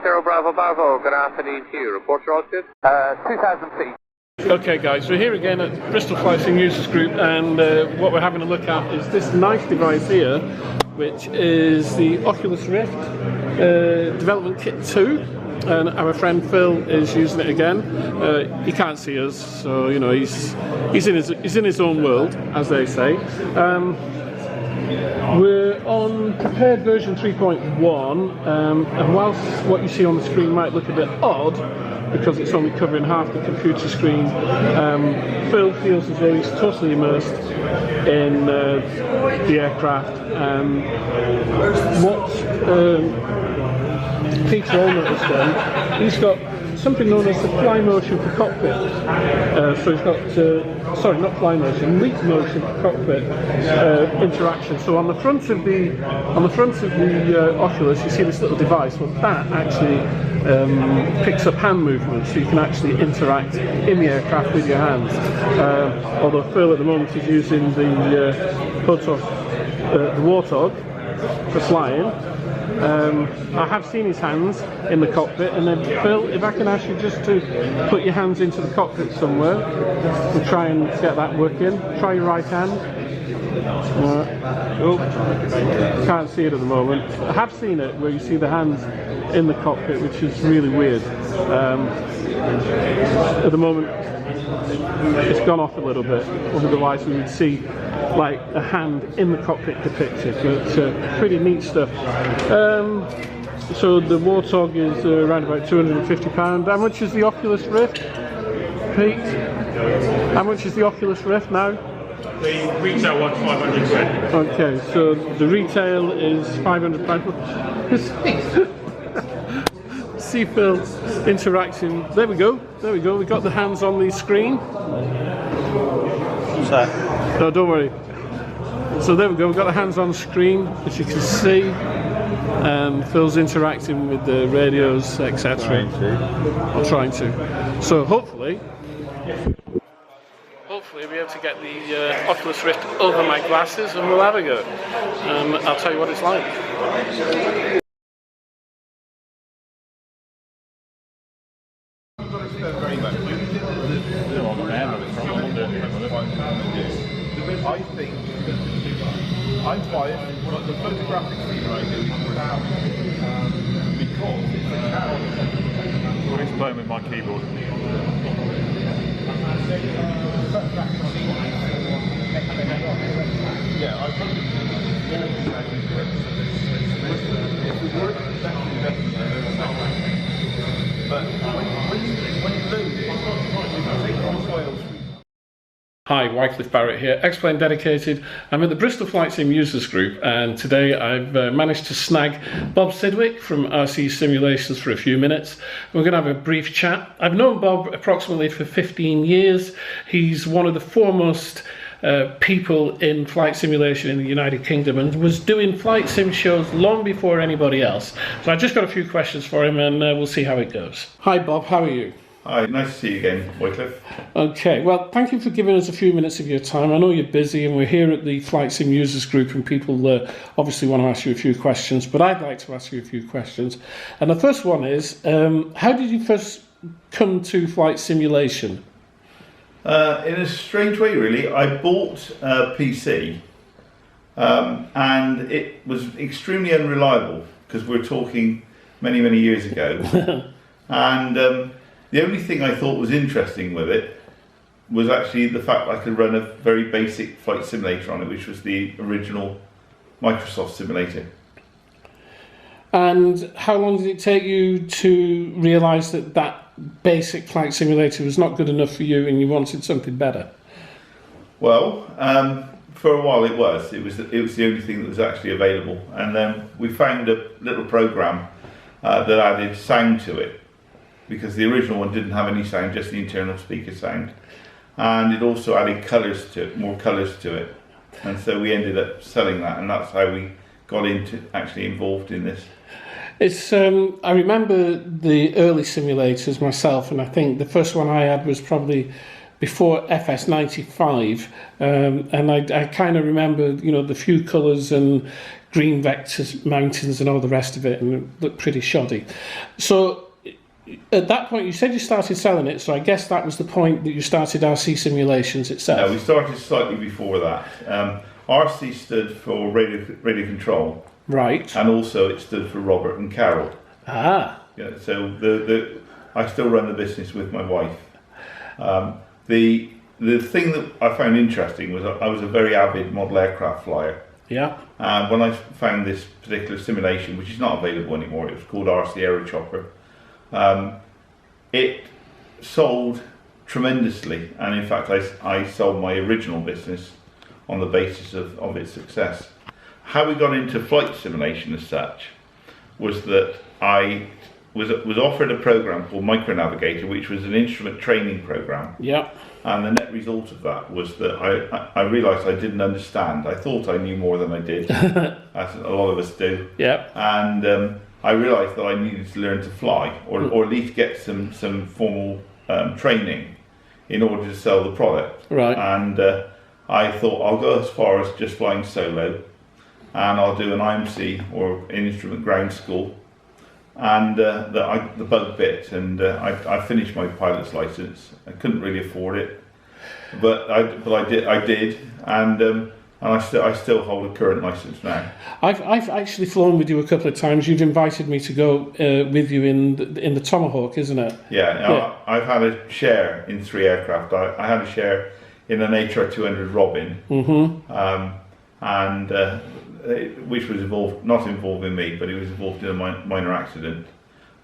Zero Bravo Bravo, good afternoon to you. Report your altitude? 2,000 feet. Okay guys, we're here again at Bristol Flight Sim Users Group, and what we're having a look at is this nice device here, which is the Oculus Rift Development Kit 2, and our friend Phil is using it again. He can't see us, so you know he's in his own world, as they say. We're on prepared version 3.1, and whilst what you see on the screen might look a bit odd, because it's only covering half the computer screen, Phil feels as though he's totally immersed in the aircraft. What Peter Olmer has done, he's got something known as the fly motion for cockpit. So he's got, sorry, not fly motion, leap motion for cockpit interaction. So on the front of the Oculus, you see this little device. Well, that actually picks up hand movements, so you can actually interact in the aircraft with your hands. Although Phil at the moment is using the Hotos, the Warthog for flying. I have seen his hands in the cockpit, and then Phil, if I can ask you just to put your hands into the cockpit somewhere, we'll try and get that working. Try your right hand. Oh, can't see it at the moment. I have seen it where you see the hands in the cockpit, which is really weird. At the moment it's gone off a little bit, otherwise we would see like a hand in the cockpit depicted, but pretty neat stuff. So the Warthog is around about £250. How much is the Oculus Rift, Pete? How much is the Oculus Rift now? The retail one's 500 quid. Okay, so the retail is £500. See Phil interacting. There we go. We got the hands on the screen. What's that? No, don't worry. So there we go. We've got the hands on screen, as you can see, and Phil's interacting with the radios, etc. I'm trying to. So hopefully we'll be able to get the Oculus Rift over my glasses, and we'll have a go. I'll tell you what it's like. I think I'm biased, but the photographic scene I do is without, because it's a character. I'll explain with my keyboard. Yeah, I think if we were but when you load it, you can take on files. Hi, Wycliffe Barrett here, Xplane dedicated. I'm at the Bristol Flight Sim Users Group, and today I've managed to snag Bob Sidwick from RC Simulations for a few minutes. We're going to have a brief chat. I've known Bob approximately for 15 years. He's one of the foremost people in flight simulation in the United Kingdom, and was doing flight sim shows long before anybody else. So I just got a few questions for him, and we'll see how it goes. Hi Bob, how are you? Hi, nice to see you again, Wycliffe. Okay, well, thank you for giving us a few minutes of your time. I know you're busy, and we're here at the Flight Sim Users Group, and people obviously want to ask you a few questions, but I'd like to ask you a few questions. And the first one is, how did you first come to flight simulation? In a strange way, really. I bought a PC, and it was extremely unreliable, because we're talking many, many years ago. And the only thing I thought was interesting with it was actually the fact I could run a very basic flight simulator on it, which was the original Microsoft simulator. And how long did it take you to realise that that basic flight simulator was not good enough for you and you wanted something better? Well, for a while it was the only thing that was actually available, and then we found a little program that added sound to it, because the original one didn't have any sound, just the internal speaker sound, and it also added colours to it, more colours to it, and so we ended up selling that, and that's how we got actually involved in this. It's I remember the early simulators myself, and I think the first one I had was probably before FS95, and I kind of remember, you know, the few colours and green vectors, mountains and all the rest of it, and it looked pretty shoddy. So at that point, you said you started selling it, so I guess that was the point that you started RC Simulations itself. No, we started slightly before that. RC stood for radio control. Right. And also it stood for Robert and Carol. Ah. Yeah, so I still run the business with my wife. The thing that I found interesting was I was a very avid model aircraft flyer. Yeah. And when I found this particular simulation, which is not available anymore, it was called RC Aero Chopper. It sold tremendously, and in fact I sold my original business on the basis of its success. How we got into flight simulation as such was that I was offered a program called Micronavigator, which was an instrument training program. Yeah. And the net result of that was that I realised I didn't understand. I thought I knew more than I did, as a lot of us do. Yeah. And I realised that I needed to learn to fly, or at least get some formal training in order to sell the product. Right. And I thought I'll go as far as just flying solo, and I'll do an IMC or an instrument ground school. And the bug bit, and I finished my pilot's license. I couldn't really afford it, but I did, and I still hold a current license now. I've actually flown with you a couple of times. You've invited me to go with you in the Tomahawk, isn't it? Yeah. I've had a share in 3 aircraft. I had a share in an HR200 Robin, and which was not involving me, but it was involved in a minor accident,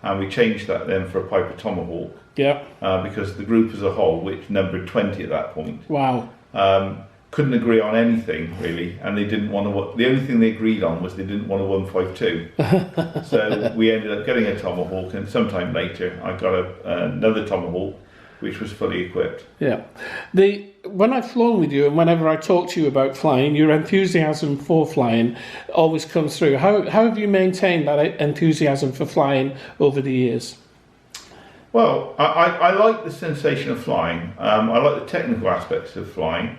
and we changed that then for a Piper Tomahawk. Yeah. Because the group as a whole, which numbered 20 at that point, wow, couldn't agree on anything really, and they didn't want to. The only thing they agreed on was they didn't want a 152. So we ended up getting a Tomahawk, and sometime later I got another Tomahawk, which was fully equipped. Yeah. When I've flown with you, and whenever I talk to you about flying, your enthusiasm for flying always comes through. How have you maintained that enthusiasm for flying over the years? Well, I like the sensation of flying. I like the technical aspects of flying.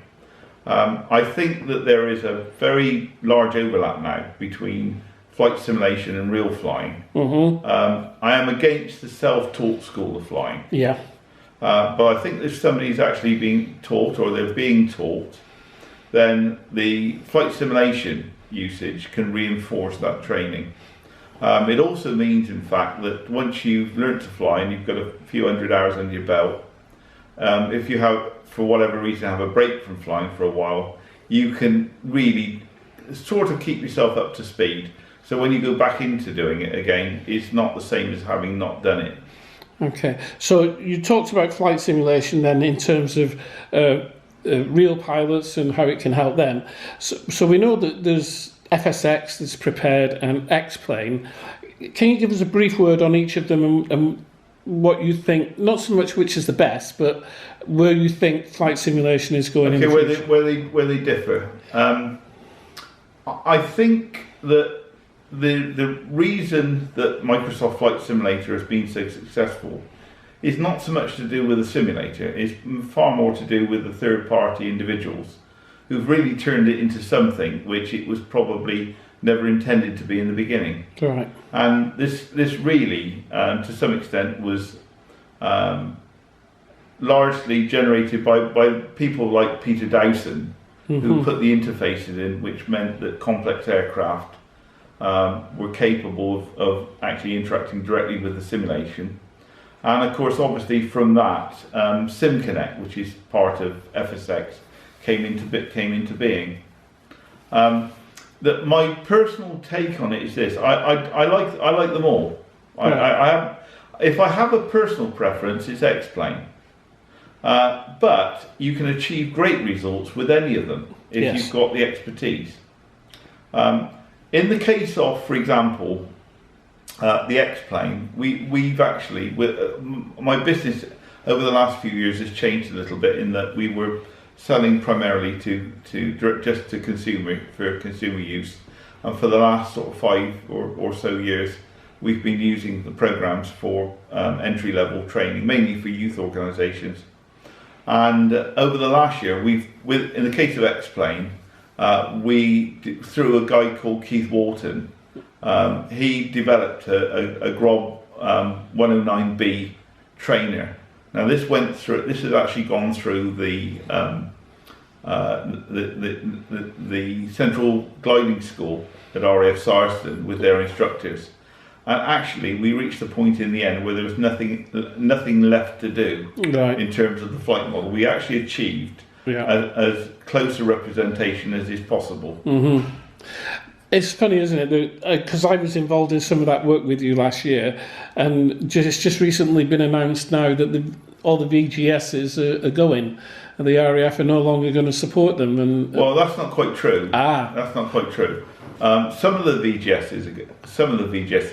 I think that there is a very large overlap now between flight simulation and real flying. I am against the self-taught school of flying. Yeah. But I think if somebody's actually being taught, or they're being taught, then the flight simulation usage can reinforce that training. It also means, in fact, that once you've learnt to fly and you've got a few hundred hours under your belt, if you have, for whatever reason, have a break from flying for a while, you can really sort of keep yourself up to speed. So when you go back into doing it again, it's not the same as having not done it. Okay, so you talked about flight simulation then in terms of real pilots and how it can help them. So we know that there's FSX, there's Prepared, and Xplane. Can you give us a brief word on each of them and what you think, not so much which is the best, but where you think flight simulation is going? Okay, where they differ. I think that the reason that Microsoft Flight Simulator has been so successful is not so much to do with the simulator, it's far more to do with the third-party individuals who've really turned it into something which it was probably never intended to be in the beginning. Right. And this really, to some extent, was largely generated by people like Peter Dowson, who put the interfaces in, which meant that complex aircraft were capable of actually interacting directly with the simulation. And of course, obviously from that, SimConnect, which is part of FSX, came into being. That my personal take on it is this: I like them all. If I have a personal preference, it's Xplane. But you can achieve great results with any of them if you've got the expertise. In the case of, for example, the Xplane, we've actually, my business over the last few years has changed a little bit in that we were selling primarily just to consumer use, and for the last sort of 5 or so years, we've been using the programs for entry-level training, mainly for youth organisations. And over the last year, in the case of Xplane, through a guy called Keith Walton, he developed a GROB 109B trainer. Now this has actually gone through the Central Gliding School at RAF Sarsden with their instructors. And actually, we reached the point in the end where there was nothing left to do in terms of the flight model. We actually achieved as close a representation as is possible. Mm-hmm. It's funny, isn't it? Because I was involved in some of that work with you last year, and it's just recently been announced now that all the VGSs are going, and the RAF are no longer going to support them. And well, that's not quite true. That's not quite true. Some of the VGSs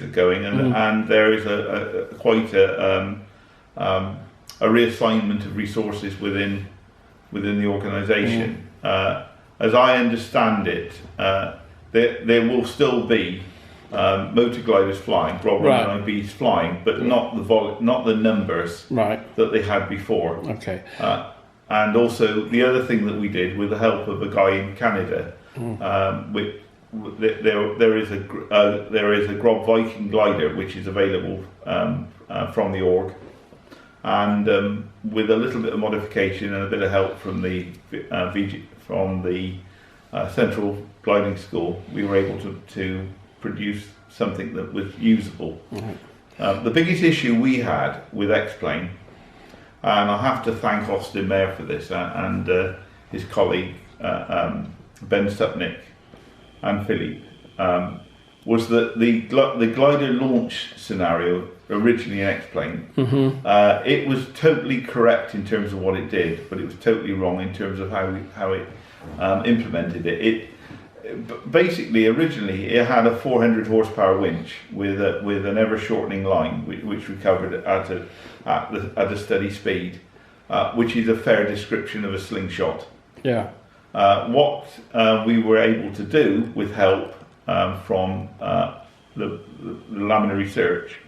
are going, and there is quite a reassignment of resources within the organisation. As I understand it, there will still be motor gliders flying, GROB 109Bs flying, but not the numbers that they had before. Okay. And also the other thing that we did with the help of a guy in Canada, there is a GROB Viking glider which is available from the org, and with a little bit of modification and a bit of help from the Central Gliding School, we were able to produce something that was usable. The biggest issue we had with Xplane, and I have to thank Austin Mayer for this, and his colleague Ben Stupnick and Philippe, was that the glider launch scenario originally in Xplane, it was totally correct in terms of what it did, but it was totally wrong in terms of how it implemented it. Basically, originally it had a 400 horsepower winch with an ever shortening line, which recovered at a steady speed, which is a fair description of a slingshot. Yeah. What we were able to do with help from the Laminar Research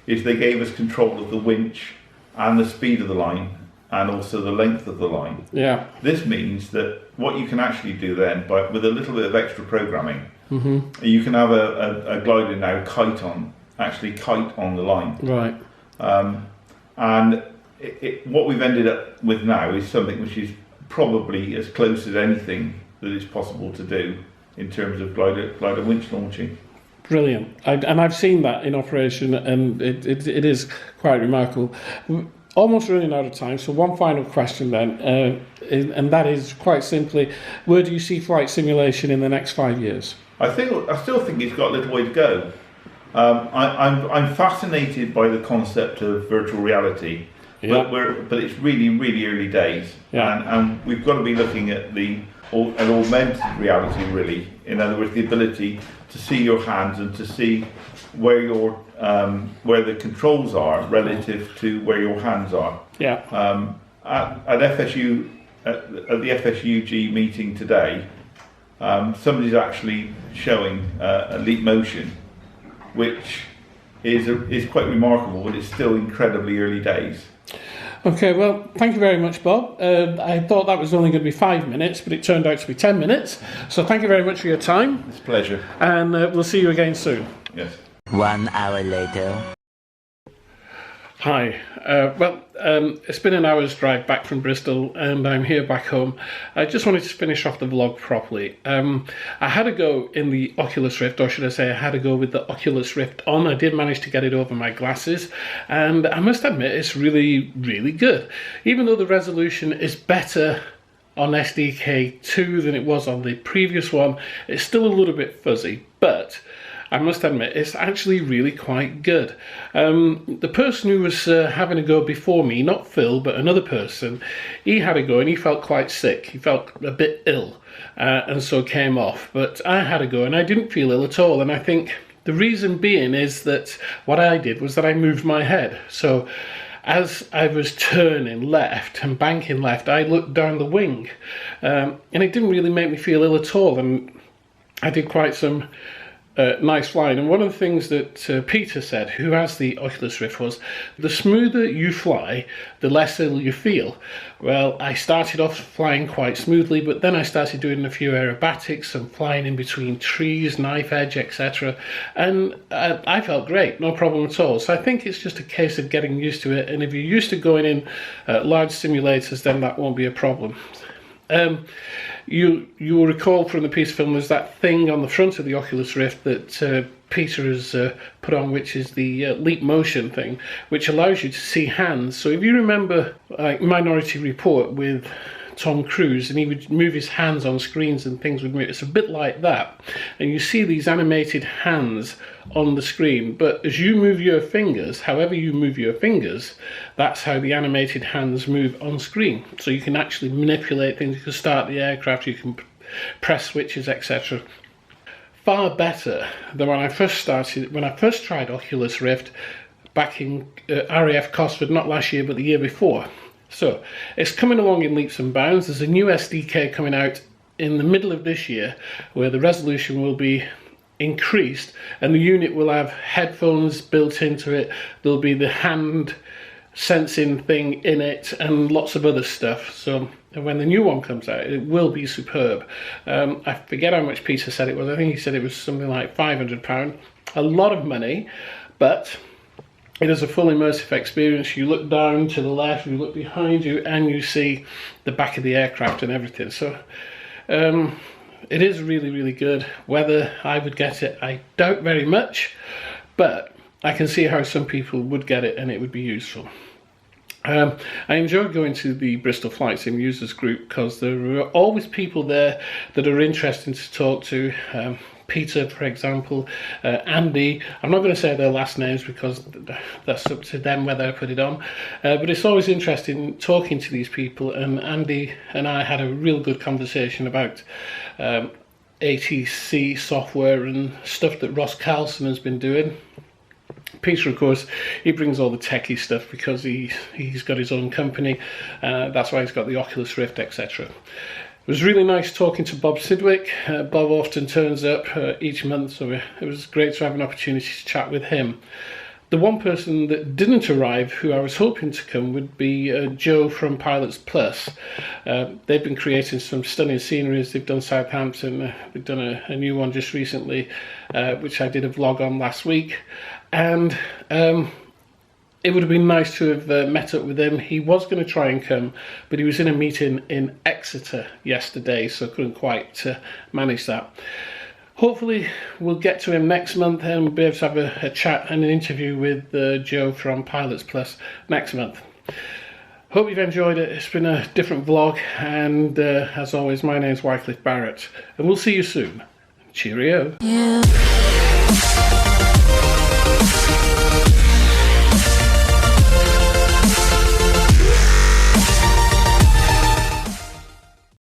is they gave us control of the winch and the speed of the line, and also the length of the line. Yeah. This means that what you can actually do then, with a little bit of extra programming, you can have a glider now kite on the line. Right. And what we've ended up with now is something which is probably as close as anything that is possible to do in terms of glider winch launching. Brilliant. And I've seen that in operation, and it is quite remarkable. Almost running out of time, so one final question then, and that is quite simply, where do you see flight simulation in the next 5 years? I still think it's got a little way to go. I'm fascinated by the concept of virtual reality, but it's really, really early days, and we've got to be looking at an augmented reality, really. In other words, the ability to see your hands and to see where the controls are relative to where your hands are. Yeah. At FSU at the FSUG meeting today, somebody's actually showing a leap motion, which is quite remarkable, but it's still incredibly early days. Okay, well, thank you very much, Bob. I thought that was only going to be 5 minutes, but it turned out to be 10 minutes. So thank you very much for your time. It's a pleasure. And we'll see you again soon. Yes. 1 hour later. Hi. It's been an hour's drive back from Bristol, and I'm here back home. I just wanted to finish off the vlog properly. I had a go in the Oculus Rift, or should I say I had a go with the Oculus Rift on. I did manage to get it over my glasses, and I must admit it's really, really good. Even though the resolution is better on SDK2 than it was on the previous one, it's still a little bit fuzzy, but I must admit, it's actually really quite good. The person who was having a go before me, not Phil, but another person, he had a go and he felt quite sick. He felt a bit ill, and so came off. But I had a go and I didn't feel ill at all. And I think the reason being is that what I did was that I moved my head. So as I was turning left and banking left, I looked down the wing, and it didn't really make me feel ill at all. And I did quite some nice flying. And one of the things that Peter said, who has the Oculus Rift, was the smoother you fly, the less ill you feel. Well, I started off flying quite smoothly, but then I started doing a few aerobatics and flying in between trees, knife edge, etc. And I felt great, no problem at all. So I think it's just a case of getting used to it. And if you're used to going in large simulators, then that won't be a problem. You'll recall from the piece of film, there's that thing on the front of the Oculus Rift that Peter has put on, which is the leap motion thing, which allows you to see hands. So if you remember like Minority Report with Tom Cruise, and he would move his hands on screens and things would move. It's a bit like that. And you see these animated hands on the screen, but as you move your fingers, however you move your fingers, that's how the animated hands move on screen. So you can actually manipulate things, you can start the aircraft, you can press switches, etc. Far better than when I first tried Oculus Rift back in RAF Cosford, not last year but the year before. So it's coming along in leaps and bounds. There's a new SDK coming out in the middle of this year where the resolution will be increased and the unit will have headphones built into it. There'll be the hand sensing thing in it and lots of other stuff. So when the new one comes out, it will be superb. I forget how much Peter said it was. I think he said it was something like £500. A lot of money, but it is a full immersive experience. You look down to the left, you look behind you, and you see the back of the aircraft and everything. So it is really, really good. Whether I would get it, I doubt very much, but I can see how some people would get it and it would be useful. I enjoy going to the Bristol Flight Sim users group because there are always people there that are interesting to talk to. Peter, for example, Andy. I'm not going to say their last names because that's up to them whether I put it on. But it's always interesting talking to these people, and Andy and I had a real good conversation about ATC software and stuff that Ross Carlson has been doing. Peter, of course, he brings all the techie stuff because he's got his own company. That's why he's got the Oculus Rift, etc. It was really nice talking to Bob Sidwick. Bob often turns up each month, so it was great to have an opportunity to chat with him. The one person that didn't arrive, who I was hoping to come, would be Joe from Pilots Plus. They've been creating some stunning sceneries. They've done Southampton. They've done a new one just recently, which I did a vlog on last week. And it would have been nice to have met up with him. He was going to try and come, but he was in a meeting in Exeter yesterday, so couldn't quite manage that. Hopefully we'll get to him next month and we'll be able to have a chat and an interview with Joe from Pilots Plus next month. Hope you've enjoyed it. It's been a different vlog, and as always, my name's Wycliffe Barrett, and we'll see you soon. Cheerio. Yeah.